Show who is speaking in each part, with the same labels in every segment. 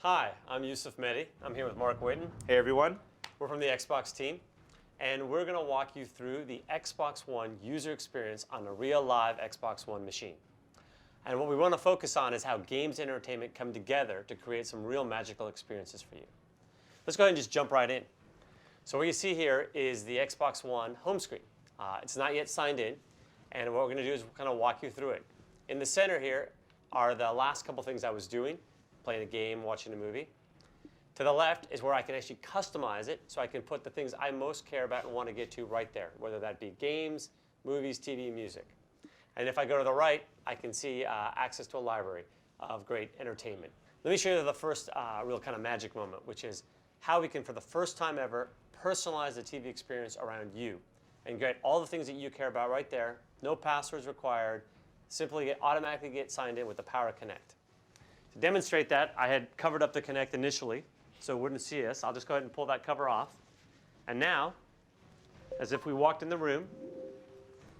Speaker 1: Hi, I'm Yusuf Mehdi. I'm here with Marc Whitten.
Speaker 2: Hey everyone.
Speaker 1: We're from the Xbox team, and we're going to walk you through the Xbox One user experience on a real live Xbox One machine. And what we want to focus on is how games and entertainment come together to create some real magical experiences for you. Let's go ahead and just jump right in. So what you see here is the Xbox One home screen. It's not yet signed in, and what we're going to do is kind of walk you through it. In the center here are the last couple things I was doing, playing a game, watching a movie. To the left is where I can actually customize it, so I can put the things I most care about and want to get to right there, whether that be games, movies, TV, music. And if I go to the right, I can see access to a library of great entertainment. Let me show you the first real kind of magic moment, which is how we can, for the first time ever, personalize the TV experience around you and get all the things that you care about right there. No passwords required. Simply automatically get signed in with the power of Kinect. To demonstrate that, I had covered up the Kinect initially, so it wouldn't see us. I'll just go ahead and pull that cover off. And now, as if we walked in the room,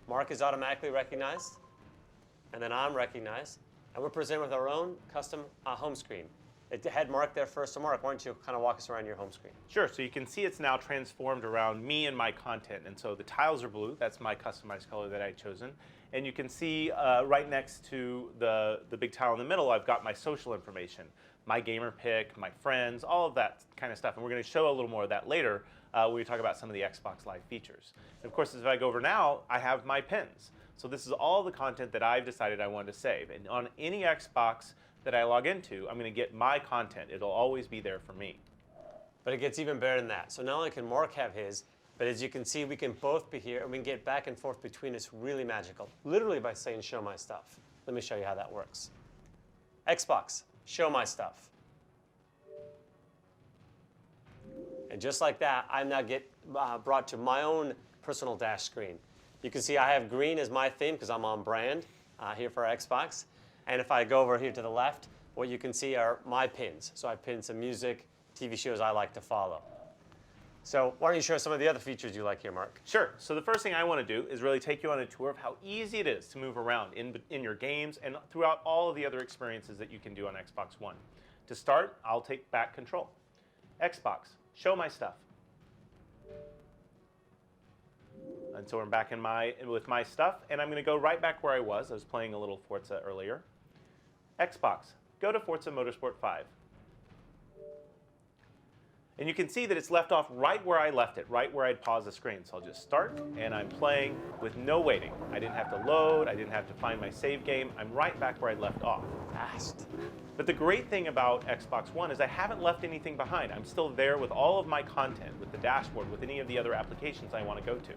Speaker 1: Marc is automatically recognized, and then I'm recognized, and we're presented with our own custom home screen. It had Marc there first, so Marc, why don't you kind of walk us around your home screen?
Speaker 2: Sure, so you can see it's now transformed around me and my content. And so the tiles are blue, that's my customized color that I've chosen. And you can see right next to the big tile in the middle, I've got my social information, my gamer pick, my friends, all of that kind of stuff. And we're going to show a little more of that later when we talk about some of the Xbox Live features. And of course, as I go over now, I have my pins. So this is all the content that I've decided I wanted to save. And on any Xbox that I log into, I'm going to get my content. It'll always be there for me.
Speaker 1: But it gets even better than that. So not only can Marc have his, but as you can see, we can both be here, and we can get back and forth between us really magical, literally by saying, show my stuff. Let me show you how that works. Xbox, show my stuff. And just like that, I now get brought to my own personal dash screen. You can see I have green as my theme because I'm on brand here for Xbox. And if I go over here to the left, what you can see are my pins. So I pinned some music, TV shows I like to follow. So why don't you show some of the other features you like here, Marc?
Speaker 2: Sure. So the first thing I want to do is really take you on a tour of how easy it is to move around in your games and throughout all of the other experiences that you can do on Xbox One. To start, I'll take back control. Xbox, show my stuff. And so I'm back with my stuff, and I'm going to go right back where I was. I was playing a little Forza earlier. Xbox, go to Forza Motorsport 5. And you can see that it's left off right where I left it, right where I'd paused the screen. So I'll just start, and I'm playing with no waiting. I didn't have to load. I didn't have to find my save game. I'm right back where I left off.
Speaker 1: Fast.
Speaker 2: But the great thing about Xbox One is I haven't left anything behind. I'm still there with all of my content, with the dashboard, with any of the other applications I want to go to.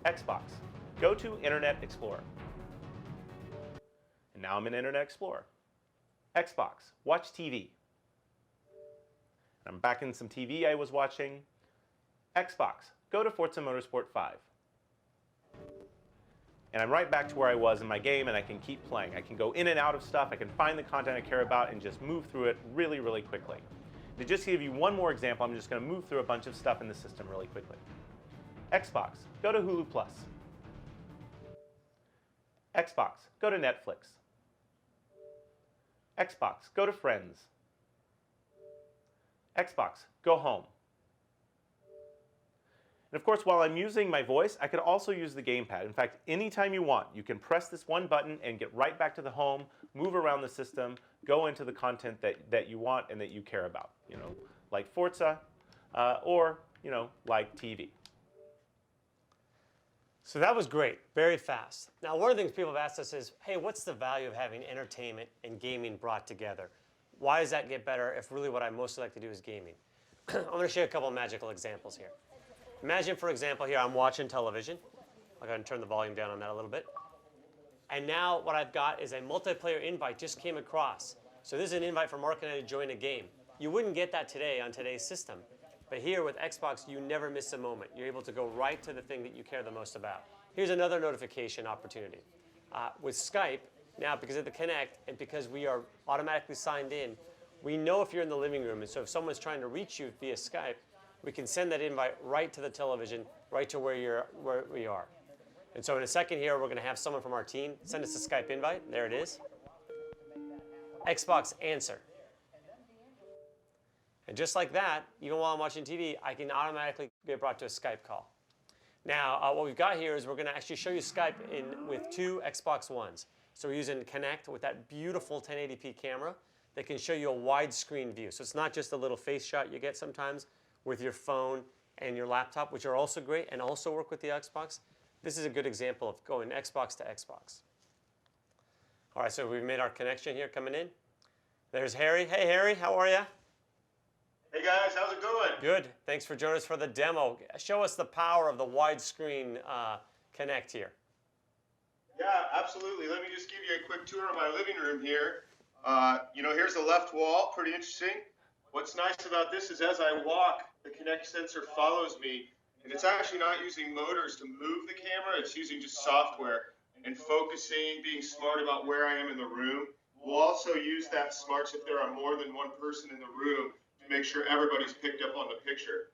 Speaker 2: Xbox, go to Internet Explorer. And now I'm in Internet Explorer. Xbox, watch TV. I'm back in some TV I was watching. Xbox, go to Forza Motorsport 5. And I'm right back to where I was in my game, and I can keep playing. I can go in and out of stuff. I can find the content I care about and just move through it really, really quickly. To just give you one more example, I'm just going to move through a bunch of stuff in the system really quickly. Xbox, go to Hulu+. Xbox, go to Netflix. Xbox, go to Friends. Xbox, go home. And of course, while I'm using my voice, I could also use the gamepad. In fact, anytime you want, you can press this one button and get right back to the home, move around the system, go into the content that you want and that you care about, like Forza or, like TV.
Speaker 1: So that was great, very fast. Now, one of the things people have asked us is, hey, what's the value of having entertainment and gaming brought together? Why does that get better if really what I mostly like to do is gaming? I'm going to show you a couple of magical examples here. Imagine, for example, here I'm watching television. I'll go ahead and turn the volume down on that a little bit. And now what I've got is a multiplayer invite just came across. So this is an invite for Marc and I to join a game. You wouldn't get that today on today's system. But here with Xbox, you never miss a moment. You're able to go right to the thing that you care the most about. Here's another notification opportunity. With Skype, now because of the Kinect and because we are automatically signed in, we know if you're in the living room. And so if someone's trying to reach you via Skype, we can send that invite right to the television, right to where we are. And so in a second here, we're going to have someone from our team send us a Skype invite. There it is. Xbox answer. And just like that, even while I'm watching TV, I can automatically get brought to a Skype call. Now, what we've got here is we're going to actually show you Skype with 2 Xbox Ones. So we're using Kinect with that beautiful 1080p camera that can show you a widescreen view. So it's not just a little face shot you get sometimes with your phone and your laptop, which are also great and also work with the Xbox. This is a good example of going Xbox to Xbox. All right, so we've made our connection here coming in. There's Harry. Hey, Harry, how are you?
Speaker 3: Hey guys, how's it going?
Speaker 1: Good. Thanks for joining us for the demo. Show us the power of the widescreen Kinect here.
Speaker 3: Yeah, absolutely. Let me just give you a quick tour of my living room here. Here's the left wall, pretty interesting. What's nice about this is as I walk, the Kinect sensor follows me, and it's actually not using motors to move the camera, it's using just software and focusing, being smart about where I am in the room. We'll also use that smarts if there are more than one person in the room to make sure everybody's picked up on the picture.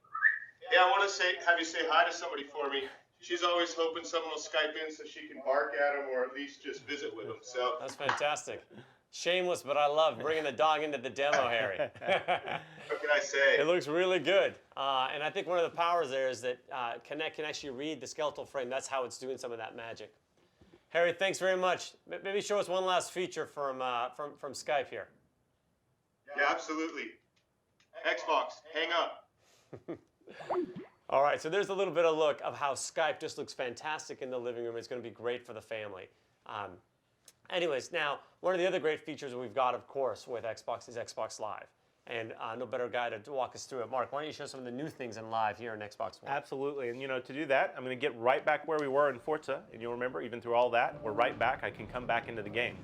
Speaker 3: Yeah, I want to have you say hi to somebody for me. She's always hoping someone will Skype in so she can bark at them or at least just visit with them. So
Speaker 1: that's fantastic. Shameless, but I love bringing the dog into the demo, Harry.
Speaker 3: What can I say?
Speaker 1: It looks really good. And I think one of the powers there is that Kinect can actually read the skeletal frame. That's how it's doing some of that magic. Harry, thanks very much. Maybe show us one last feature from Skype here.
Speaker 3: Yeah, absolutely. Xbox, hang up.
Speaker 1: All right, so there's a little bit of look of how Skype just looks fantastic in the living room. It's going to be great for the family. Anyways, now, one of the other great features we've got, of course, with Xbox is Xbox Live. And no better guy to walk us through it. Mark, why don't you show some of the new things in Live here in Xbox One?
Speaker 2: Absolutely, and to do that, I'm going to get right back where we were in Forza, and you'll remember, even through all that, we're right back. I can come back into the game.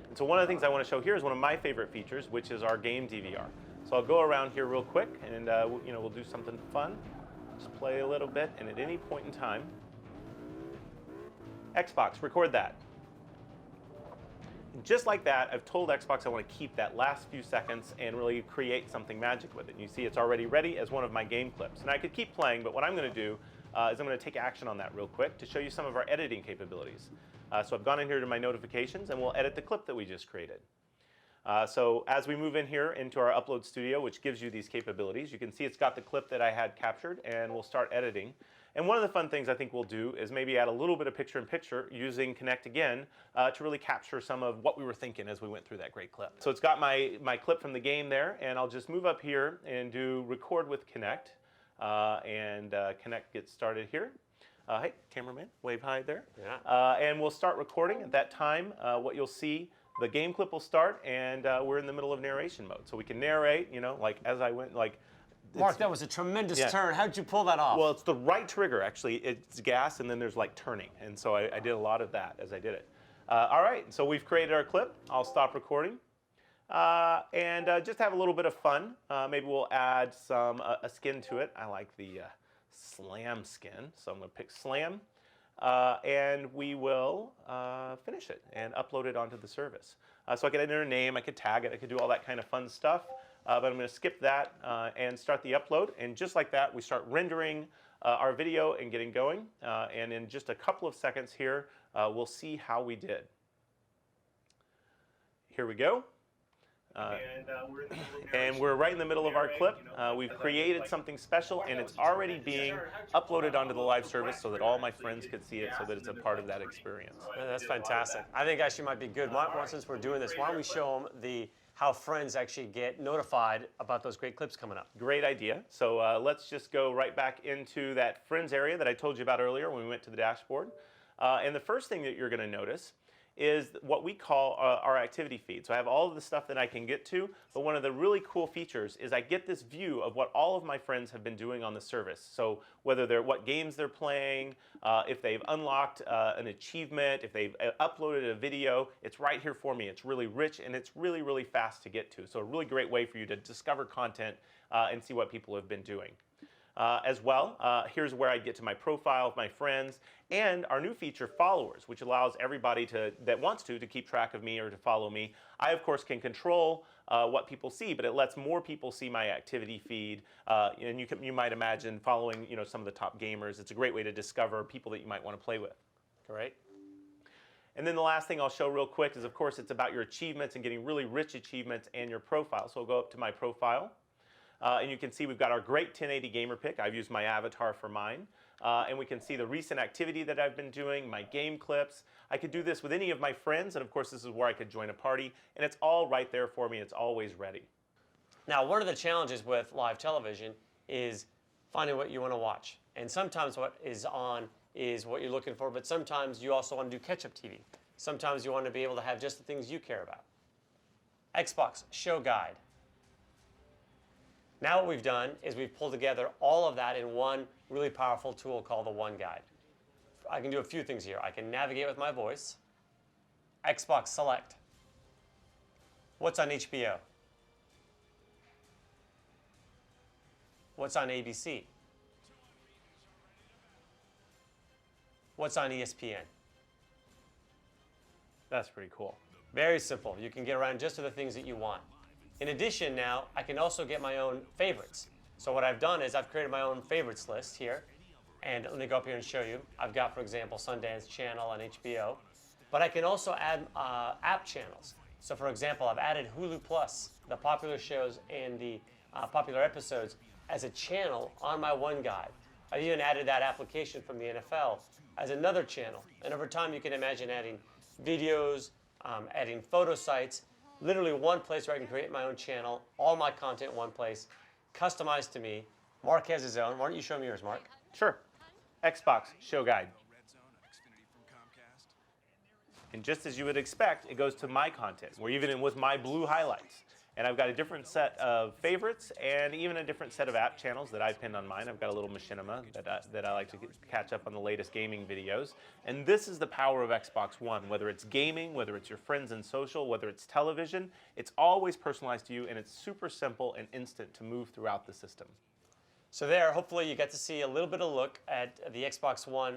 Speaker 2: And so one of the things I want to show here is one of my favorite features, which is our game DVR. So I'll go around here real quick, and we'll do something fun. Just play a little bit, and at any point in time, Xbox, record that. And just like that, I've told Xbox I want to keep that last few seconds and really create something magic with it. And you see it's already ready as one of my game clips. And I could keep playing, but what I'm going to do is I'm going to take action on that real quick to show you some of our editing capabilities. So I've gone in here to my notifications, and we'll edit the clip that we just created. So as we move in here into our Upload Studio, which gives you these capabilities, you can see it's got the clip that I had captured, and we'll start editing. And one of the fun things I think we'll do is maybe add a little bit of picture-in-picture using Kinect again to really capture some of what we were thinking as we went through that great clip. So it's got my clip from the game there, and I'll just move up here and do Record with Kinect, and Kinect gets started here. Hey, cameraman, wave hi there.
Speaker 1: Yeah.
Speaker 2: And we'll start recording. At that time, what you'll see, the game clip will start, and we're in the middle of narration mode. So we can narrate, like as I went, like.
Speaker 1: Mark, that was a tremendous turn. How did you pull that off?
Speaker 2: Well, it's the right trigger, actually. It's gas, and then there's like turning. And so I did a lot of that as I did it. All right, so we've created our clip. I'll stop recording. And just have a little bit of fun. Maybe we'll add a skin to it. I like the Slam skin, so I'm going to pick Slam. And we will finish it and upload it onto the service. So I could enter a name, I could tag it, I could do all that kind of fun stuff. But I'm going to skip that and start the upload. And just like that, we start rendering our video and getting going. And in just a couple of seconds here, we'll see how we did. Here we go. And we're right in the middle of our clip. We've created something special, and it's already being uploaded onto the live service so that all my friends could see it, so that it's a part of that experience.
Speaker 1: That's fantastic. I think actually might be good. Since we're doing this, why don't we show them how friends actually get notified about those great clips coming up?
Speaker 2: Great idea. So let's just go right back into that friends area that I told you about earlier when we went to the dashboard. And the first thing that you're going to notice is what we call our activity feed. So I have all of the stuff that I can get to, but one of the really cool features is I get this view of what all of my friends have been doing on the service. So whether what games they're playing, if they've unlocked an achievement, if they've uploaded a video, it's right here for me. It's really rich, and it's really, really fast to get to. So a really great way for you to discover content and see what people have been doing. As well, here's where I get to my profile of my friends and our new feature, followers, which allows everybody that wants to keep track of me or to follow me. I, of course, can control what people see, but it lets more people see my activity feed. And you might imagine following some of the top gamers. It's a great way to discover people that you might want to play with.
Speaker 1: Great.
Speaker 2: And then the last thing I'll show real quick is, of course, it's about your achievements and getting really rich achievements and your profile. So I'll go up to my profile. And you can see we've got our great 1080 gamer pick. I've used my avatar for mine. And we can see the recent activity that I've been doing, my game clips. I could do this with any of my friends, and of course this is where I could join a party, and it's all right there for me. It's always ready.
Speaker 1: Now, one of the challenges with live television is finding what you want to watch. And sometimes what is on is what you're looking for, but sometimes you also want to do catch-up TV. Sometimes you want to be able to have just the things you care about. Xbox Show Guide. Now what we've done is we've pulled together all of that in one really powerful tool called the One Guide. I can do a few things here. I can navigate with my voice. Xbox Select. What's on HBO? What's on ABC? What's on ESPN?
Speaker 2: That's pretty cool.
Speaker 1: Very simple. You can get around just to the things that you want. In addition now, I can also get my own favorites. So what I've done is I've created my own favorites list here. And let me go up here and show you. I've got, for example, Sundance Channel on HBO. But I can also add app channels. So for example, I've added Hulu Plus, the popular shows and the popular episodes, as a channel on my One Guide. I've even added that application from the NFL as another channel. And over time, you can imagine adding videos, adding photo sites, literally one place where I can create my own channel, all my content in one place, customized to me. Mark has his own. Why don't you show me yours, Mark?
Speaker 2: Sure. Xbox Show Guide. And just as you would expect, it goes to my content. We're even in with my blue highlights. And I've got a different set of favorites and even a different set of app channels that I pinned on mine. I've got a little machinima that I like to catch up on the latest gaming videos. And this is the power of Xbox One. Whether it's gaming, whether it's your friends and social, whether it's television, it's always personalized to you, and it's super simple and instant to move throughout the system.
Speaker 1: So there, hopefully you get to see a little bit of a look at the Xbox One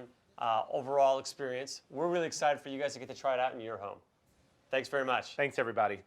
Speaker 1: overall experience. We're really excited for you guys to get to try it out in your home. Thanks very much.
Speaker 2: Thanks, everybody.